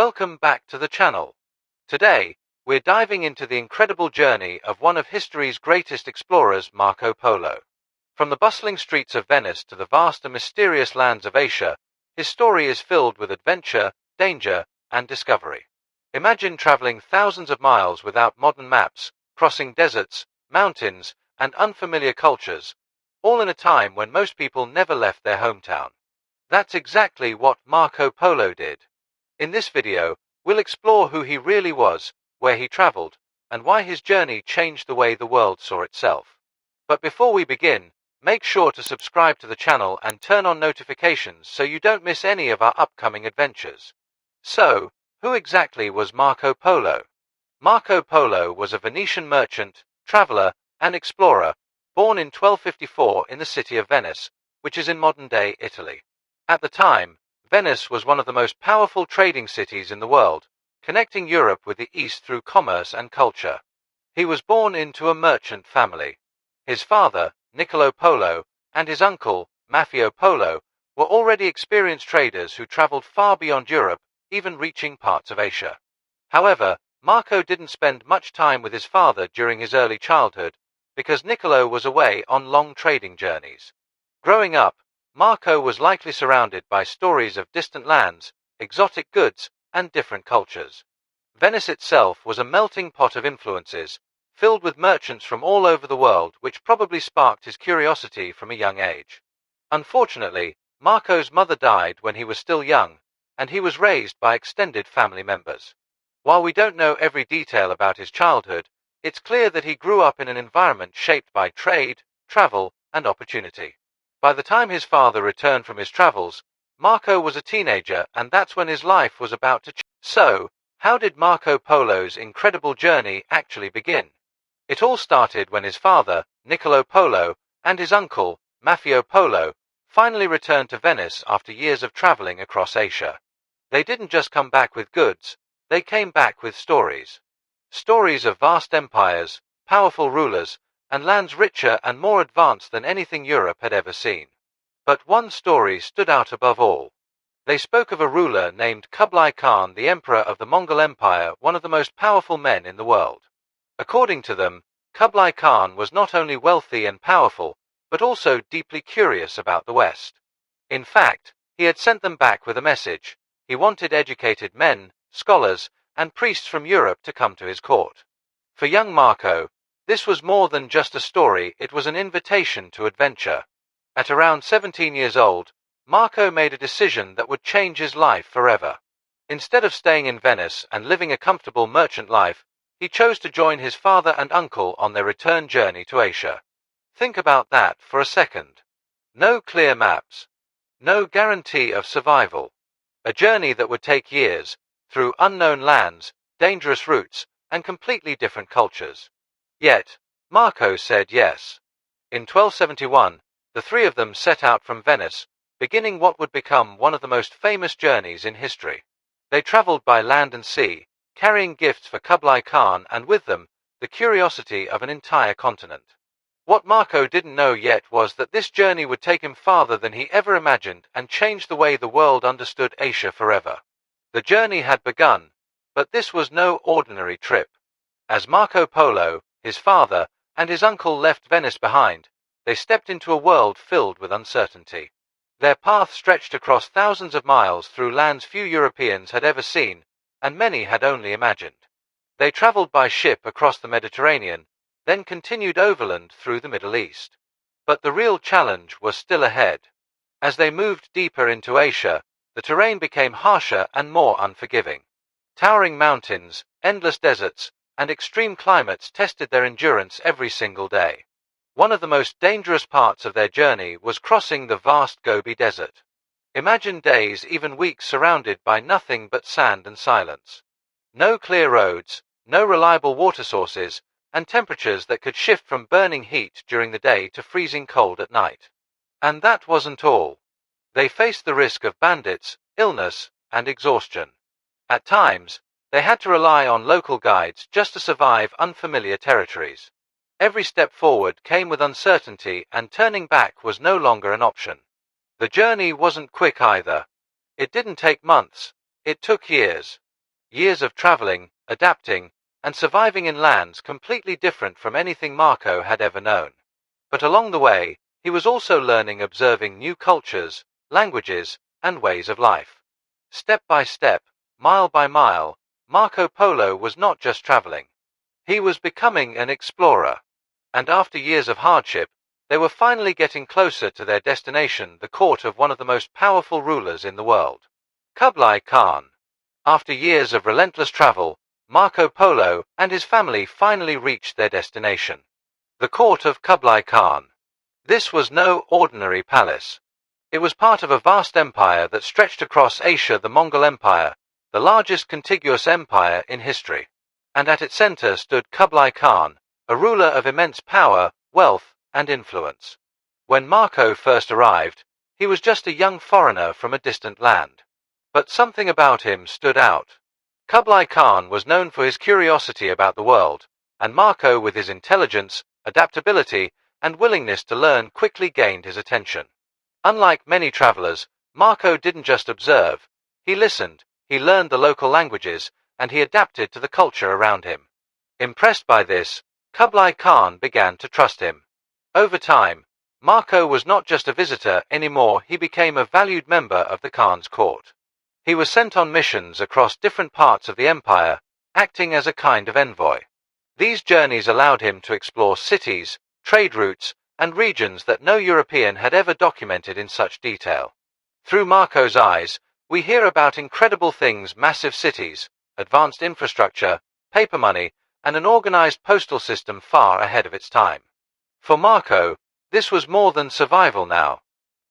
Welcome back to the channel. Today, we're diving into the incredible journey of one of history's greatest explorers, Marco Polo. From the bustling streets of Venice to the vast and mysterious lands of Asia, his story is filled with adventure, danger, and discovery. Imagine traveling thousands of miles without modern maps, crossing deserts, mountains, and unfamiliar cultures, all in a time when most people never left their hometown. That's exactly what Marco Polo did. In this video, we'll explore who he really was, where he traveled, and why his journey changed the way the world saw itself. But before we begin, make sure to subscribe to the channel and turn on notifications so you don't miss any of our upcoming adventures. So, who exactly was Marco Polo? Marco Polo was a Venetian merchant, traveler, and explorer, born in 1254 in the city of Venice, which is in modern-day Italy. At the time, Venice was one of the most powerful trading cities in the world, connecting Europe with the East through commerce and culture. He was born into a merchant family. His father, Niccolo Polo, and his uncle, Maffeo Polo, were already experienced traders who traveled far beyond Europe, even reaching parts of Asia. However, Marco didn't spend much time with his father during his early childhood, because Niccolo was away on long trading journeys. Growing up, Marco was likely surrounded by stories of distant lands, exotic goods, and different cultures. Venice itself was a melting pot of influences, filled with merchants from all over the world, which probably sparked his curiosity from a young age. Unfortunately, Marco's mother died when he was still young, and he was raised by extended family members. While we don't know every detail about his childhood, it's clear that he grew up in an environment shaped by trade, travel, and opportunity. By the time his father returned from his travels, Marco was a teenager, and that's when his life was about to change. So, how did Marco Polo's incredible journey actually begin? It all started when his father, Niccolo Polo, and his uncle, Maffeo Polo, finally returned to Venice after years of traveling across Asia. They didn't just come back with goods, they came back with stories. Stories of vast empires, powerful rulers, and lands richer and more advanced than anything Europe had ever seen. But one story stood out above all. They spoke of a ruler named Kublai Khan, the emperor of the Mongol Empire, one of the most powerful men in the world. According to them, Kublai Khan was not only wealthy and powerful, but also deeply curious about the West. In fact, he had sent them back with a message. He wanted educated men, scholars, and priests from Europe to come to his court. For young Marco, this was more than just a story, it was an invitation to adventure. At around 17 years old, Marco made a decision that would change his life forever. Instead of staying in Venice and living a comfortable merchant life, he chose to join his father and uncle on their return journey to Asia. Think about that for a second. No clear maps. No guarantee of survival. A journey that would take years, through unknown lands, dangerous routes, and completely different cultures. Yet, Marco said yes. In 1271, the three of them set out from Venice, beginning what would become one of the most famous journeys in history. They traveled by land and sea, carrying gifts for Kublai Khan, and with them, the curiosity of an entire continent. What Marco didn't know yet was that this journey would take him farther than he ever imagined and change the way the world understood Asia forever. The journey had begun, but this was no ordinary trip. As Marco Polo, his father, and his uncle left Venice behind, they stepped into a world filled with uncertainty. Their path stretched across thousands of miles through lands few Europeans had ever seen, and many had only imagined. They traveled by ship across the Mediterranean, then continued overland through the Middle East. But the real challenge was still ahead. As they moved deeper into Asia, the terrain became harsher and more unforgiving. Towering mountains, endless deserts, and extreme climates tested their endurance every single day. One of the most dangerous parts of their journey was crossing the vast Gobi Desert. Imagine days, even weeks, surrounded by nothing but sand and silence. No clear roads, no reliable water sources, and temperatures that could shift from burning heat during the day to freezing cold at night. And that wasn't all. They faced the risk of bandits, illness, and exhaustion. At times, they had to rely on local guides just to survive unfamiliar territories. Every step forward came with uncertainty, and turning back was no longer an option. The journey wasn't quick either. It didn't take months, it took years. years of traveling, adapting, and surviving in lands completely different from anything Marco had ever known. But along the way, he was also learning, observing new cultures, languages, and ways of life. Step by step, mile by mile, Marco Polo was not just traveling. He was becoming an explorer. And after years of hardship, they were finally getting closer to their destination, the court of one of the most powerful rulers in the world, Kublai Khan. After years of relentless travel, Marco Polo and his family finally reached their destination, the court of Kublai Khan. This was no ordinary palace. It was part of a vast empire that stretched across Asia, the Mongol Empire, the largest contiguous empire in history. And at its center stood Kublai Khan, a ruler of immense power, wealth, and influence. When Marco first arrived, he was just a young foreigner from a distant land. But something about him stood out. Kublai Khan was known for his curiosity about the world, and Marco, with his intelligence, adaptability, and willingness to learn, quickly gained his attention. Unlike many travelers, Marco didn't just observe. He listened, he learned the local languages, and he adapted to the culture around him. Impressed by this, Kublai Khan began to trust him. Over time, Marco was not just a visitor anymore, he became a valued member of the Khan's court. He was sent on missions across different parts of the empire, acting as a kind of envoy. These journeys allowed him to explore cities, trade routes, and regions that no European had ever documented in such detail. Through Marco's eyes, we hear about incredible things: massive cities, advanced infrastructure, paper money, and an organized postal system far ahead of its time. For Marco, this was more than survival now.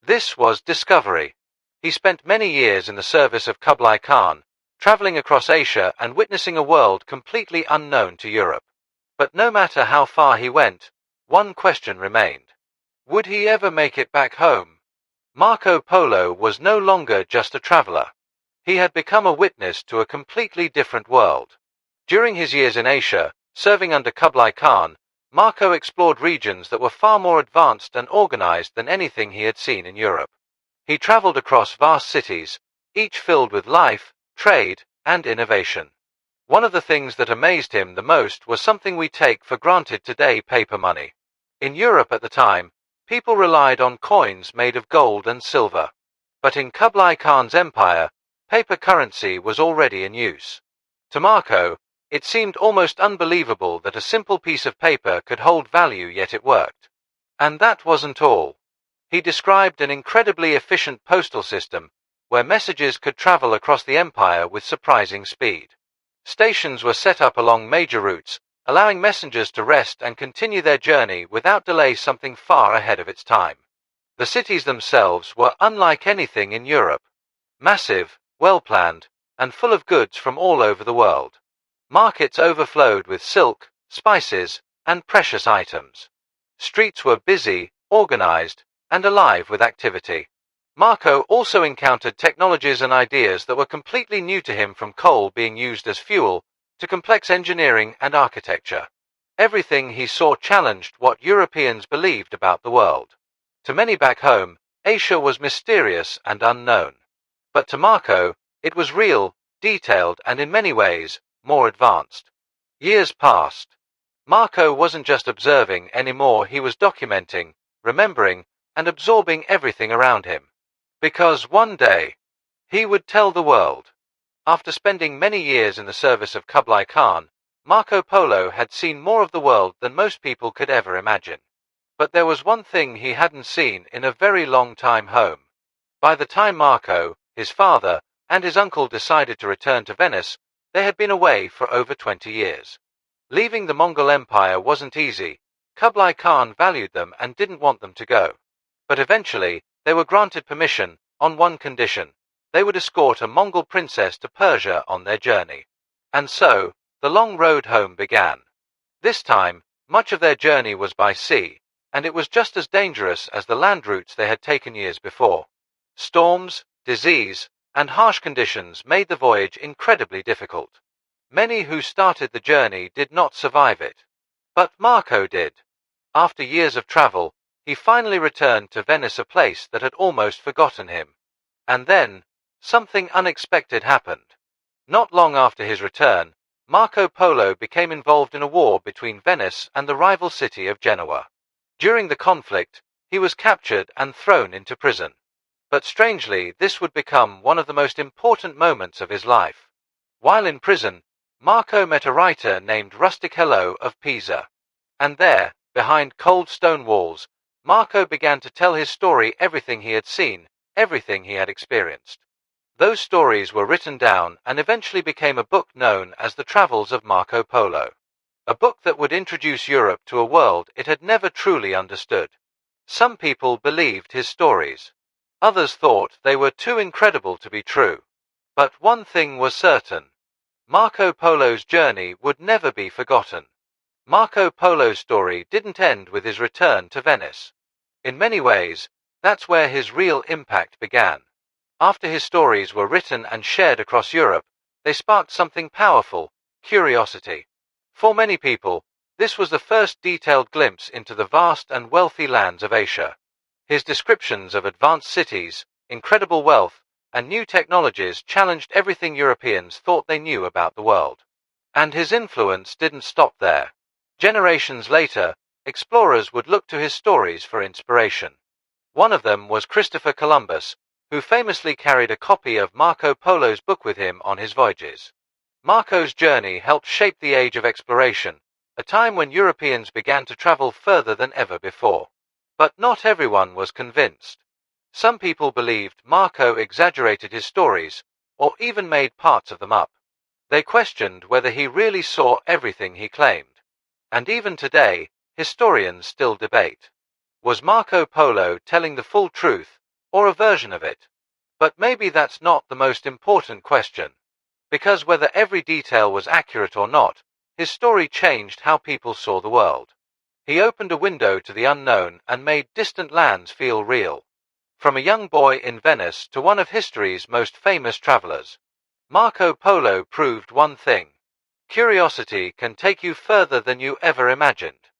This was discovery. He spent many years in the service of Kublai Khan, traveling across Asia and witnessing a world completely unknown to Europe. But no matter how far he went, one question remained. Would he ever make it back home? Marco Polo was no longer just a traveler. He had become a witness to a completely different world. During his years in Asia, serving under Kublai Khan, Marco explored regions that were far more advanced and organized than anything he had seen in Europe. He traveled across vast cities, each filled with life, trade, and innovation. One of the things that amazed him the most was something we take for granted today: paper money. In Europe at the time, people relied on coins made of gold and silver. But in Kublai Khan's empire, paper currency was already in use. To Marco, it seemed almost unbelievable that a simple piece of paper could hold value, yet it worked. And that wasn't all. He described an incredibly efficient postal system, where messages could travel across the empire with surprising speed. Stations were set up along major routes, allowing messengers to rest and continue their journey without delay, something far ahead of its time. The cities themselves were unlike anything in Europe. Massive, well-planned, and full of goods from all over the world. Markets overflowed with silk, spices, and precious items. Streets were busy, organized, and alive with activity. Marco also encountered technologies and ideas that were completely new to him, from coal being used as fuel to complex engineering and architecture. Everything he saw challenged what Europeans believed about the world. To many back home, Asia was mysterious and unknown. But to Marco, it was real, detailed, and in many ways, more advanced. Years passed. Marco wasn't just observing anymore, he was documenting, remembering, and absorbing everything around him. Because one day, he would tell the world. After spending many years in the service of Kublai Khan, Marco Polo had seen more of the world than most people could ever imagine. But there was one thing he hadn't seen in a very long time: home. By the time Marco, his father, and his uncle decided to return to Venice, they had been away for over 20 years. Leaving the Mongol Empire wasn't easy. Kublai Khan valued them and didn't want them to go. But eventually, they were granted permission, on one condition: they would escort a Mongol princess to Persia on their journey. And so, the long road home began. This time, much of their journey was by sea, and it was just as dangerous as the land routes they had taken years before. Storms, disease, and harsh conditions made the voyage incredibly difficult. Many who started the journey did not survive it. But Marco did. After years of travel, he finally returned to Venice, a place that had almost forgotten him. And then, something unexpected happened. Not long after his return, Marco Polo became involved in a war between Venice and the rival city of Genoa. During the conflict, he was captured and thrown into prison. But strangely, this would become one of the most important moments of his life. While in prison, Marco met a writer named Rustichello of Pisa. And there, behind cold stone walls, Marco began to tell his story, everything he had seen, everything he had experienced. Those stories were written down and eventually became a book known as the Travels of Marco Polo. A book that would introduce Europe to a world it had never truly understood. Some people believed his stories. Others thought they were too incredible to be true. But one thing was certain. Marco Polo's journey would never be forgotten. Marco Polo's story didn't end with his return to Venice. In many ways, that's where his real impact began. After his stories were written and shared across Europe, they sparked something powerful: curiosity. For many people, this was the first detailed glimpse into the vast and wealthy lands of Asia. His descriptions of advanced cities, incredible wealth, and new technologies challenged everything Europeans thought they knew about the world. And his influence didn't stop there. Generations later, explorers would look to his stories for inspiration. One of them was Christopher Columbus, who famously carried a copy of Marco Polo's book with him on his voyages. Marco's journey helped shape the age of exploration, a time when Europeans began to travel further than ever before. But not everyone was convinced. Some people believed Marco exaggerated his stories, or even made parts of them up. They questioned whether he really saw everything he claimed. And even today, historians still debate. Was Marco Polo telling the full truth, or a version of it? But maybe that's not the most important question. Because whether every detail was accurate or not, his story changed how people saw the world. He opened a window to the unknown and made distant lands feel real. From a young boy in Venice to one of history's most famous travelers, Marco Polo proved one thing: curiosity can take you further than you ever imagined.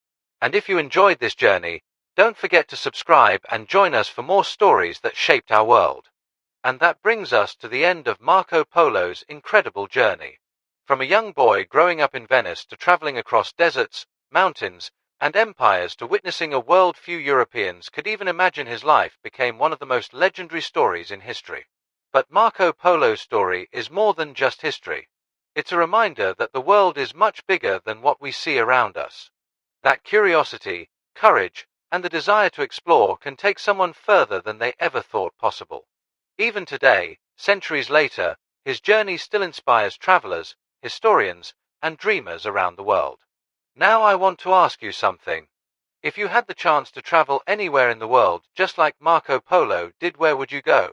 And if you enjoyed this journey, don't forget to subscribe and join us for more stories that shaped our world. And that brings us to the end of Marco Polo's incredible journey. From a young boy growing up in Venice to traveling across deserts, mountains, and empires to witnessing a world few Europeans could even imagine, his life became one of the most legendary stories in history. But Marco Polo's story is more than just history. It's a reminder that the world is much bigger than what we see around us. That curiosity, courage, and the desire to explore can take someone further than they ever thought possible. Even today, centuries later, his journey still inspires travelers, historians, and dreamers around the world. Now I want to ask you something. If you had the chance to travel anywhere in the world just like Marco Polo did, where would you go?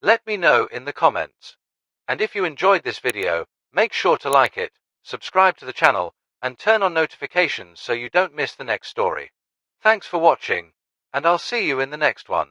Let me know in the comments. And if you enjoyed this video, make sure to like it, subscribe to the channel, and turn on notifications so you don't miss the next story. Thanks for watching, and I'll see you in the next one.